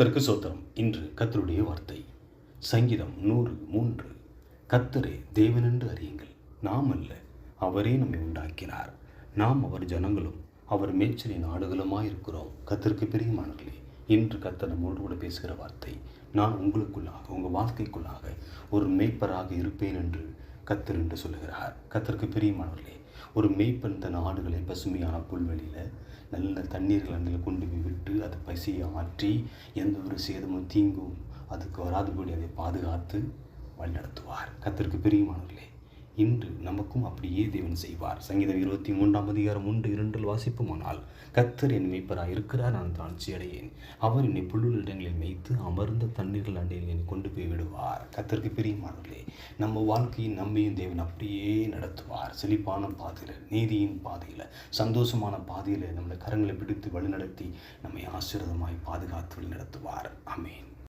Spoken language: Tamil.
கர்த்தருக்கு சோத்திரம். இன்று கர்த்தருடைய வார்த்தை சங்கீதம் 103. கர்த்தரே தேவனென்று அறியுங்கள், நாம் அல்ல, அவரே நம்மை உண்டாக்கினார், நாம் அவர் ஜனங்களும் அவர் மேய்ச்சலின் ஆடுகளுமாயிருக்கிறோம். கர்த்தருக்கு பிரியமானவர்களே, இன்று கர்த்தர் நம்மோடு கூட பேசுகிற வார்த்தை, நான் உங்களுக்குள்ளாக உங்கள் வாழ்க்கைக்குள்ளாக ஒரு மேய்ப்பராக இருப்பேன் என்று கர்த்தர் என்று சொல்லுகிறார். கர்த்தருக்கு பிரியமானவர்களே, ஒரு மேய்ப்பன் தன் ஆடுகளை பசுமையான புல்வெளியில் நல்ல தண்ணீர்கள் அண்டில் கொண்டு போய் விட்டு அதை பசியை ஆற்றி எந்த ஒரு சேதமும் தீங்கும் அதுக்கு வராதபடி அதை பாதுகாத்து வழிநடத்துவார். கர்த்தருக்கு பிரியமானவர்களே, இன்று நமக்கும் அப்படியே தேவன் செய்வார். சங்கீதம் 23:1-2 வாசிப்புமானால், கர்த்தர் என் மேய்ப்பராக இருக்கிறார், நான் தாழ்ச்சி அடையேன். அவர் என்னை புல்லுள்ள இடங்களில் மேய்த்து அமர்ந்த தண்ணீர்கள் அண்டையில் என்னை கொண்டு போய் விடுவார். கர்த்தருக்கு பிரியமானவர்களே, நம்ம வாழ்க்கையின் நம்மையும் தேவன் அப்படியே நடத்துவார். செழிப்பான பாதையில், நீதியின் பாதையில், சந்தோஷமான பாதையில் நம்மளை கரங்களை பிடித்து வழிநடத்தி நம்மை ஆசீர்வாதமாய் பாதுகாத்து வழி நடத்துவார். ஆமென்.